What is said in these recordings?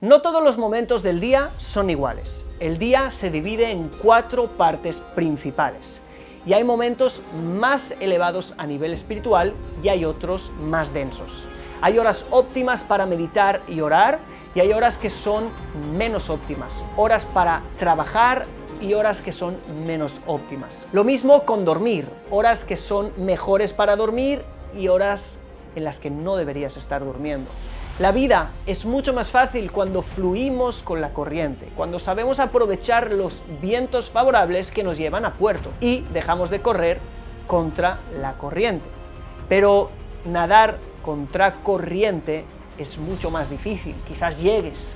No todos los momentos del día son iguales. El día se divide en 4 partes principales. Y hay momentos más elevados a nivel espiritual y hay otros más densos. Hay horas óptimas para meditar y orar y hay horas que son menos óptimas. Horas para trabajar y horas que son menos óptimas. Lo mismo con dormir. Horas que son mejores para dormir y horas en las que no deberías estar durmiendo. La vida es mucho más fácil cuando fluimos con la corriente, cuando sabemos aprovechar los vientos favorables que nos llevan a puerto y dejamos de correr contra la corriente. Pero nadar contra corriente es mucho más difícil, quizás llegues,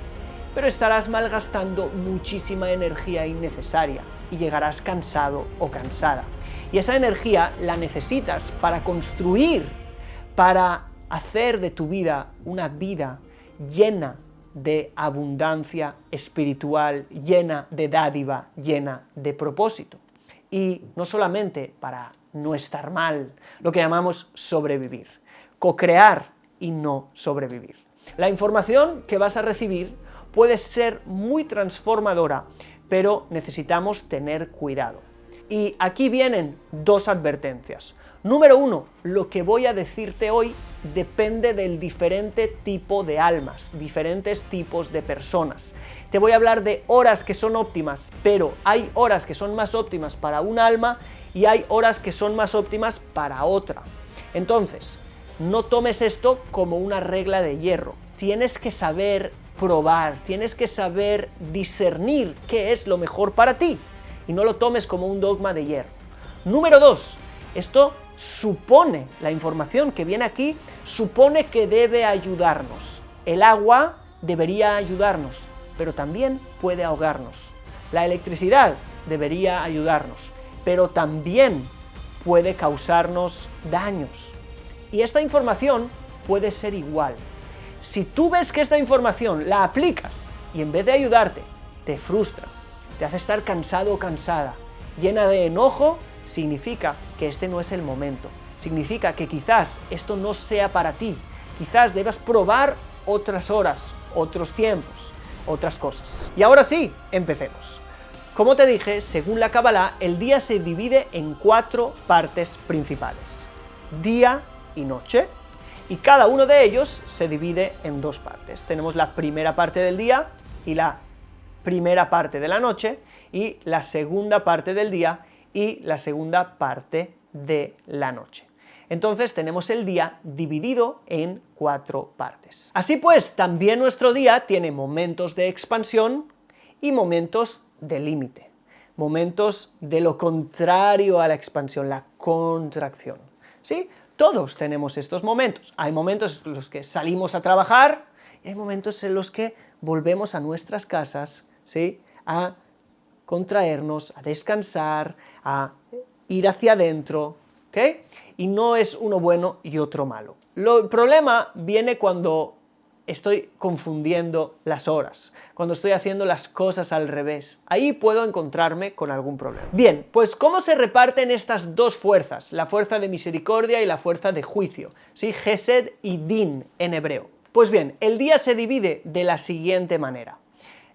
pero estarás malgastando muchísima energía innecesaria y llegarás cansado o cansada. Y esa energía la necesitas para construir, para hacer de tu vida una vida llena de abundancia espiritual, llena de dádiva, llena de propósito. Y no solamente para no estar mal, lo que llamamos sobrevivir, co-crear y no sobrevivir. La información que vas a recibir puede ser muy transformadora, pero necesitamos tener cuidado. Y aquí vienen 2 advertencias. Número 1, lo que voy a decirte hoy depende del diferente tipo de almas, diferentes tipos de personas. Te voy a hablar de horas que son óptimas, pero hay horas que son más óptimas para un alma y hay horas que son más óptimas para otra. Entonces, no tomes esto como una regla de hierro. Tienes que saber probar, tienes que saber discernir qué es lo mejor para ti y no lo tomes como un dogma de hierro. Número 2, esto supone, la información que viene aquí, supone que debe ayudarnos. El agua debería ayudarnos, pero también puede ahogarnos. La electricidad debería ayudarnos, pero también puede causarnos daños. Y esta información puede ser igual. Si tú ves que esta información la aplicas y en vez de ayudarte, te frustra, te hace estar cansado o cansada, llena de enojo, significa que este no es el momento. Significa que quizás esto no sea para ti. Quizás debas probar otras horas, otros tiempos, otras cosas. Y ahora sí, empecemos. Como te dije, según la Kabbalah, el día se divide en 4 partes principales: día y noche, y cada uno de ellos se divide en 2 partes. Tenemos la primera parte del día y la primera parte de la noche, y la segunda parte del día y la segunda parte de la noche. Entonces tenemos el día dividido en 4 partes. Así pues, también nuestro día tiene momentos de expansión y momentos de límite, momentos de lo contrario a la expansión, la contracción. ¿Sí? Todos tenemos estos momentos. Hay momentos en los que salimos a trabajar y hay momentos en los que volvemos a nuestras casas, ¿sí?, a contraernos, a descansar, a ir hacia adentro, ¿ok? Y no es uno bueno y otro malo. El problema viene cuando estoy confundiendo las horas, cuando estoy haciendo las cosas al revés. Ahí puedo encontrarme con algún problema. Bien, pues ¿cómo se reparten estas 2 fuerzas? La fuerza de misericordia y la fuerza de juicio, ¿sí? Gesed y Din en hebreo. Pues bien, el día se divide de la siguiente manera.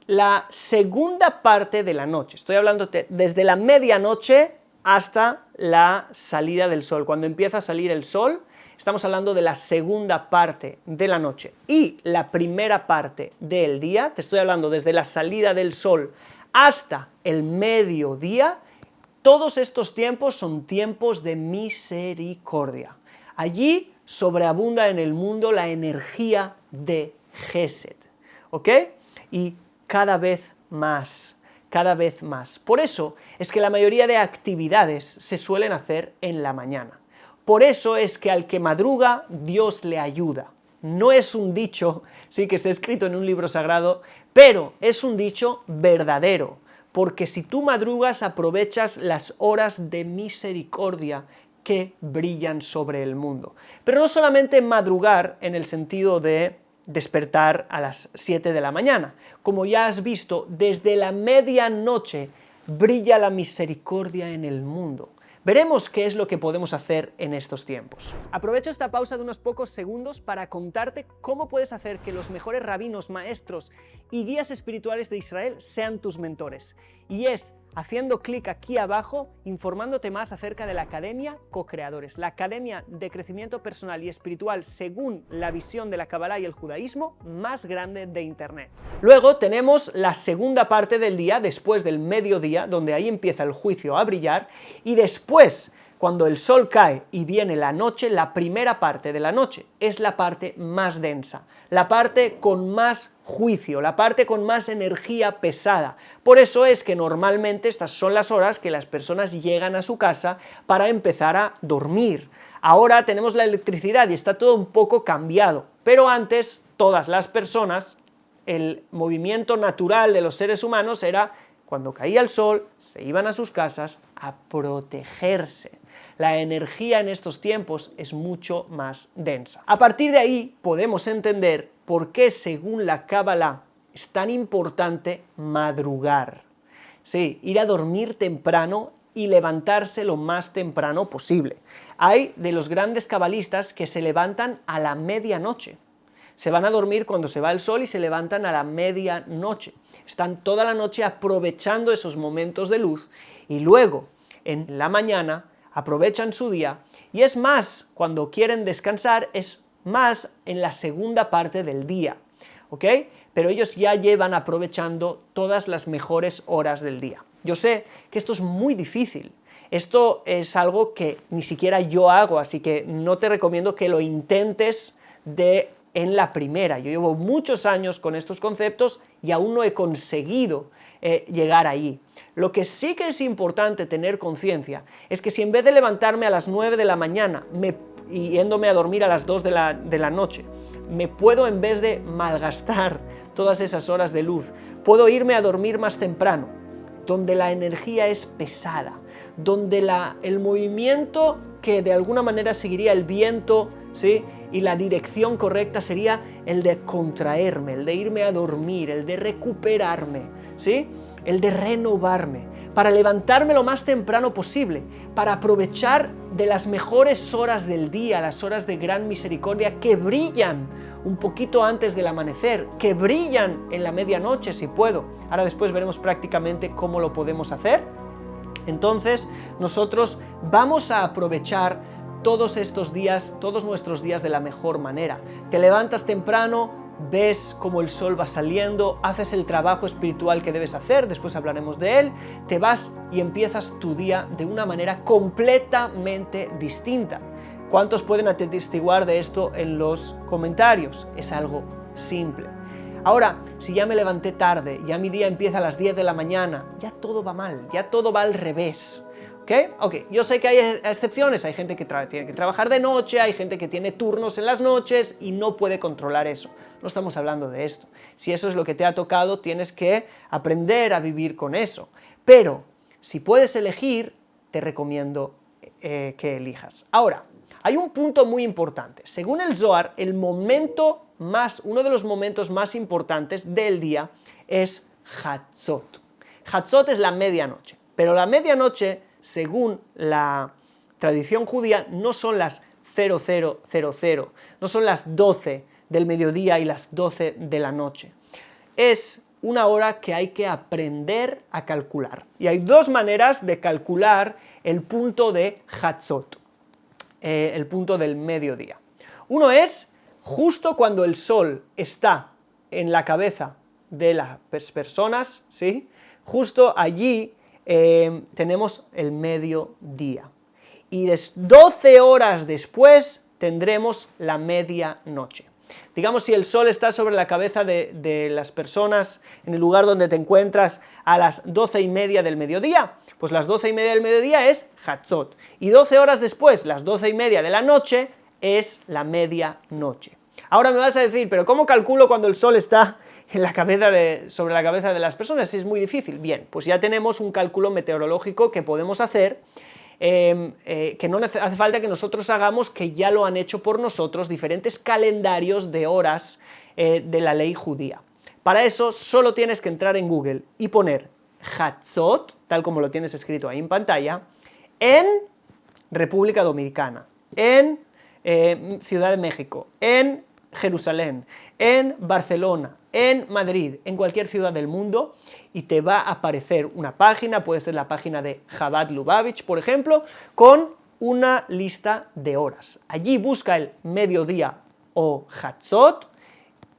La segunda parte de la noche, estoy hablando desde la medianoche hasta la salida del sol. Cuando empieza a salir el sol, estamos hablando de la segunda parte de la noche. Y la primera parte del día, te estoy hablando desde la salida del sol hasta el mediodía, todos estos tiempos son tiempos de misericordia. Allí sobreabunda en el mundo la energía de Gesed, ¿ok? Y cada vez más. Por eso es que la mayoría de actividades se suelen hacer en la mañana. Por eso es que al que madruga, Dios le ayuda. No es un dicho, sí, que esté escrito en un libro sagrado, pero es un dicho verdadero, porque si tú madrugas, aprovechas las horas de misericordia que brillan sobre el mundo. Pero no solamente madrugar en el sentido de despertar a las 7 de la mañana. Como ya has visto, desde la medianoche brilla la misericordia en el mundo. Veremos qué es lo que podemos hacer en estos tiempos. Aprovecho esta pausa de unos pocos segundos para contarte cómo puedes hacer que los mejores rabinos, maestros y guías espirituales de Israel sean tus mentores. Y es haciendo clic aquí abajo, informándote más acerca de la Academia Co-Creadores, la academia de crecimiento personal y espiritual según la visión de la Kabbalah y el judaísmo más grande de Internet. Luego tenemos la segunda parte del día, después del mediodía, donde ahí empieza el juicio a brillar, y después, cuando el sol cae y viene la noche, la primera parte de la noche es la parte más densa, la parte con más juicio, la parte con más energía pesada. Por eso es que normalmente estas son las horas que las personas llegan a su casa para empezar a dormir. Ahora tenemos la electricidad y está todo un poco cambiado, pero antes todas las personas, el movimiento natural de los seres humanos era cuando caía el sol, se iban a sus casas a protegerse. La energía en estos tiempos es mucho más densa. A partir de ahí podemos entender por qué, según la Kabbalah, es tan importante madrugar. Sí, ir a dormir temprano y levantarse lo más temprano posible. Hay de los grandes cabalistas que se levantan a la medianoche. Se van a dormir cuando se va el sol y se levantan a la medianoche. Están toda la noche aprovechando esos momentos de luz y luego, en la mañana, aprovechan su día, y es más, cuando quieren descansar, es más en la segunda parte del día, ¿ok? Pero ellos ya llevan aprovechando todas las mejores horas del día. Yo sé que esto es muy difícil, esto es algo que ni siquiera yo hago, así que no te recomiendo que lo intentes en la primera. Yo llevo muchos años con estos conceptos y aún no he conseguido llegar ahí. Lo que sí que es importante tener conciencia es que si en vez de levantarme a las 9 de la mañana y yéndome a dormir a las 2 de la noche, me puedo, en vez de malgastar todas esas horas de luz, puedo irme a dormir más temprano, donde la energía es pesada, donde el movimiento que de alguna manera seguiría el viento, ¿sí?, y la dirección correcta sería el de contraerme, el de irme a dormir, el de recuperarme, ¿sí?, el de renovarme, para levantarme lo más temprano posible, para aprovechar de las mejores horas del día, las horas de gran misericordia que brillan un poquito antes del amanecer, que brillan en la medianoche si puedo. Ahora después veremos prácticamente cómo lo podemos hacer. Entonces nosotros vamos a aprovechar todos estos días, todos nuestros días de la mejor manera. Te levantas temprano, ves cómo el sol va saliendo, haces el trabajo espiritual que debes hacer, después hablaremos de él, te vas y empiezas tu día de una manera completamente distinta. ¿Cuántos pueden atestiguar de esto en los comentarios? Es algo simple. Ahora, si ya me levanté tarde, ya mi día empieza a las 10 de la mañana, ya todo va mal, ya todo va al revés. ¿Ok? Yo sé que hay excepciones, hay gente que tiene que trabajar de noche, hay gente que tiene turnos en las noches y no puede controlar eso. No estamos hablando de esto. Si eso es lo que te ha tocado, tienes que aprender a vivir con eso. Pero, si puedes elegir, te recomiendo que elijas. Ahora, hay un punto muy importante. Según el Zohar, uno de los momentos más importantes del día es Hatzot. Hatzot es la medianoche, pero la medianoche, según la tradición judía, no son las 0000, no son las 12 del mediodía y las 12 de la noche. Es una hora que hay que aprender a calcular. Y hay dos maneras de calcular el punto de Hatzot, el punto del mediodía. Uno es justo cuando el sol está en la cabeza de las personas, ¿sí? Justo allí tenemos el mediodía. Y 12 horas después tendremos la medianoche. Digamos, si el sol está sobre la cabeza de las personas en el lugar donde te encuentras a las 12:30 del mediodía, pues las 12:30 del mediodía es Hatzot. Y 12 horas después, las 12:30 de la noche, es la medianoche. Ahora me vas a decir, ¿pero cómo calculo cuando el sol está sobre la cabeza de las personas? Es muy difícil. Bien, pues ya tenemos un cálculo meteorológico que podemos hacer, que no hace falta que nosotros hagamos, que ya lo han hecho por nosotros diferentes calendarios de horas de la ley judía. Para eso solo tienes que entrar en Google y poner Hatzot, tal como lo tienes escrito ahí en pantalla, en República Dominicana, en Ciudad de México, en Jerusalén, en Barcelona, en Madrid, en cualquier ciudad del mundo, y te va a aparecer una página, puede ser la página de Chabad Lubavitch, por ejemplo, con una lista de horas. Allí busca el mediodía o Hatzot,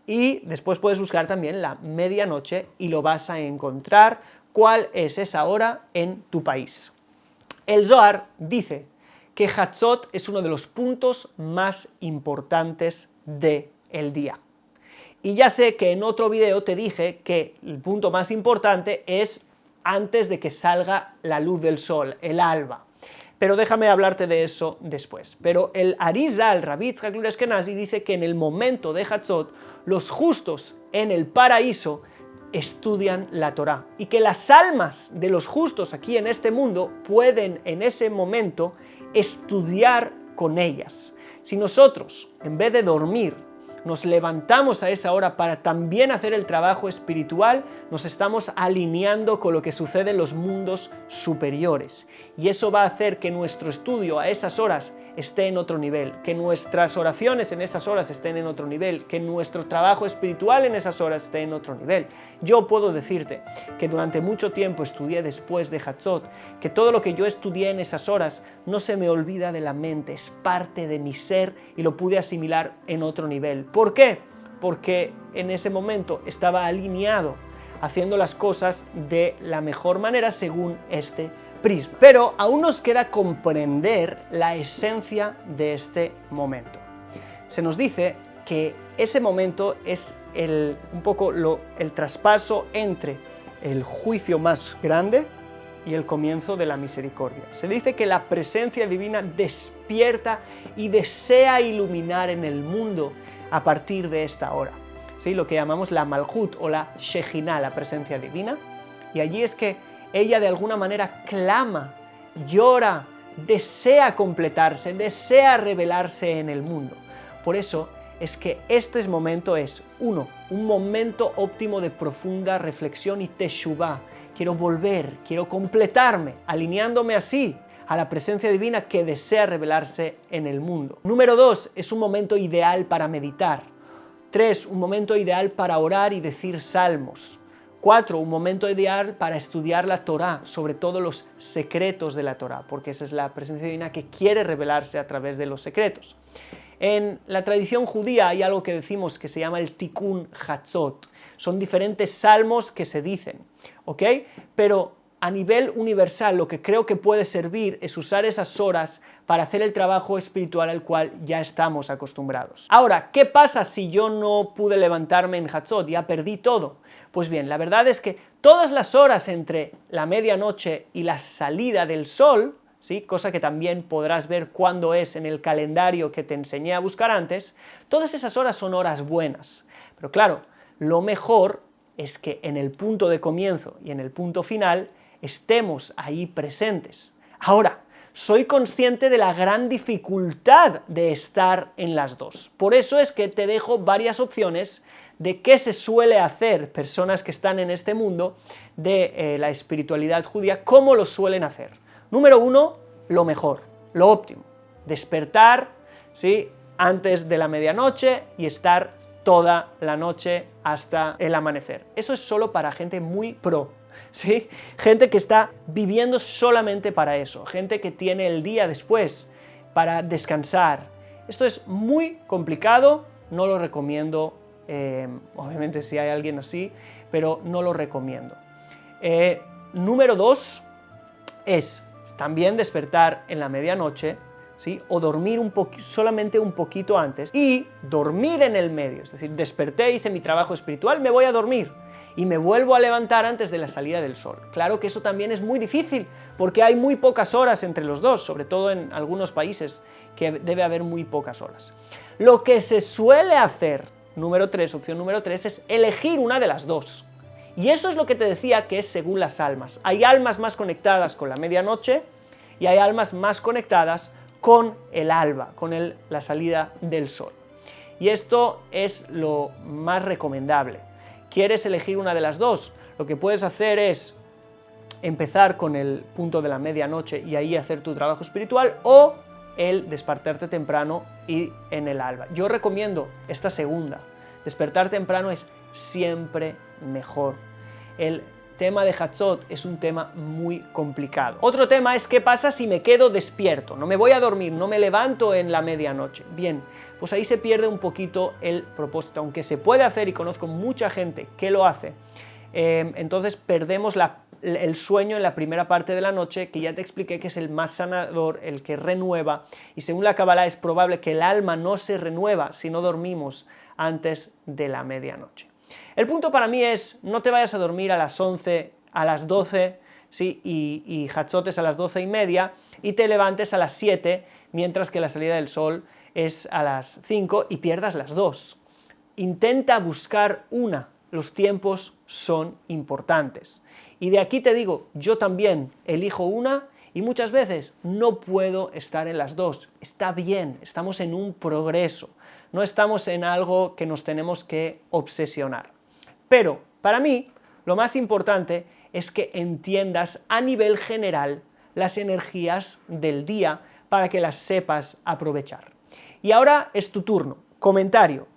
y después puedes buscar también la medianoche y lo vas a encontrar cuál es esa hora en tu país. El Zohar dice que Hatzot es uno de los puntos más importantes del día. Y ya sé que en otro video te dije que el punto más importante es antes de que salga la luz del sol, el alba. Pero déjame hablarte de eso después. Pero el Arizal, Rabbi Yitzhak Luria Ashkenazi, dice que en el momento de Hatzot, los justos en el paraíso estudian la Torá, y que las almas de los justos aquí en este mundo pueden en ese momento estudiar con ellas. Si nosotros, en vez de dormir, nos levantamos a esa hora para también hacer el trabajo espiritual, nos estamos alineando con lo que sucede en los mundos superiores. Y eso va a hacer que nuestro estudio a esas horas esté en otro nivel, que nuestras oraciones en esas horas estén en otro nivel, que nuestro trabajo espiritual en esas horas esté en otro nivel. Yo puedo decirte que durante mucho tiempo estudié después de Hatzot, que todo lo que yo estudié en esas horas no se me olvida de la mente, es parte de mi ser y lo pude asimilar en otro nivel. ¿Por qué? Porque en ese momento estaba alineado, haciendo las cosas de la mejor manera según este prisma. Pero aún nos queda comprender la esencia de este momento. Se nos dice que ese momento es un poco el traspaso entre el juicio más grande y el comienzo de la misericordia. Se dice que la presencia divina despierta y desea iluminar en el mundo a partir de esta hora. ¿Sí? Lo que llamamos la Malhut o la Shejinah, la presencia divina. Y allí es que ella de alguna manera clama, llora, desea completarse, desea revelarse en el mundo. Por eso es que este momento es, un momento óptimo de profunda reflexión y teshuvah. Quiero volver, quiero completarme, alineándome así a la presencia divina que desea revelarse en el mundo. Número 2, es un momento ideal para meditar. 3, un momento ideal para orar y decir salmos. 4, un momento ideal para estudiar la Torá, sobre todo los secretos de la Torá, porque esa es la presencia divina que quiere revelarse a través de los secretos. En la tradición judía hay algo que decimos que se llama el Tikkun Hatzot. Son diferentes salmos que se dicen, ¿ok? Pero a nivel universal lo que creo que puede servir es usar esas horas para hacer el trabajo espiritual al cual ya estamos acostumbrados. Ahora, ¿qué pasa si yo no pude levantarme en Hatzot? Ya perdí todo. Pues bien, la verdad es que todas las horas entre la medianoche y la salida del sol, ¿sí? Cosa que también podrás ver cuándo es en el calendario que te enseñé a buscar antes, todas esas horas son horas buenas. Pero claro, lo mejor es que en el punto de comienzo y en el punto final estemos ahí presentes. Ahora, soy consciente de la gran dificultad de estar en las dos. Por eso es que te dejo varias opciones de qué se suele hacer personas que están en este mundo de la espiritualidad judía, cómo lo suelen hacer. Número 1, lo mejor, lo óptimo. Despertar, ¿sí?, antes de la medianoche y estar toda la noche hasta el amanecer. Eso es solo para gente muy pro, ¿sí? Gente que está viviendo solamente para eso, gente que tiene el día después para descansar. Esto es muy complicado, no lo recomiendo, obviamente si hay alguien así, pero no lo recomiendo. Número 2 es también despertar en la medianoche, ¿sí?, o dormir solamente un poquito antes y dormir en el medio, es decir, desperté, hice mi trabajo espiritual, me voy a dormir y me vuelvo a levantar antes de la salida del sol. Claro que eso también es muy difícil porque hay muy pocas horas entre los dos, sobre todo en algunos países que debe haber muy pocas horas. Lo que se suele hacer, opción número 3, es elegir una de las dos. Y eso es lo que te decía que es según las almas. Hay almas más conectadas con la medianoche y hay almas más conectadas con el alba, con la salida del sol. Y esto es lo más recomendable. ¿Quieres elegir una de las dos? Lo que puedes hacer es empezar con el punto de la medianoche y ahí hacer tu trabajo espiritual, o el despertarte temprano y en el alba. Yo recomiendo esta segunda. Despertar temprano es siempre mejor. El tema de Hatzot es un tema muy complicado. Otro tema es qué pasa si me quedo despierto, no me voy a dormir, no me levanto en la medianoche. Bien, pues ahí se pierde un poquito el propósito, aunque se puede hacer y conozco mucha gente que lo hace. Entonces perdemos el sueño en la primera parte de la noche, que ya te expliqué que es el más sanador, el que renueva, y según la Kabbalah es probable que el alma no se renueva si no dormimos antes de la medianoche. El punto para mí es, no te vayas a dormir a las 11, a las 12, ¿sí? y Hatzot es a las 12:30, y te levantes a las 7, mientras que la salida del sol es a las 5 y pierdas las 2. Intenta buscar una, los tiempos son importantes. Y de aquí te digo, yo también elijo una y muchas veces no puedo estar en las dos. Está bien, estamos en un progreso, no estamos en algo que nos tenemos que obsesionar. Pero para mí lo más importante es que entiendas a nivel general las energías del día para que las sepas aprovechar. Y ahora es tu turno. Comentario.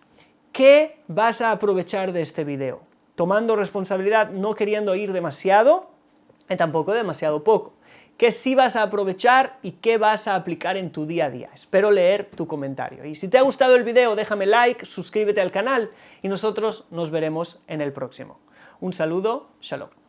¿Qué vas a aprovechar de este video? Tomando responsabilidad, no queriendo ir demasiado y tampoco demasiado poco. ¿Qué sí vas a aprovechar y qué vas a aplicar en tu día a día? Espero leer tu comentario. Y si te ha gustado el video, déjame like, suscríbete al canal y nosotros nos veremos en el próximo. Un saludo, shalom.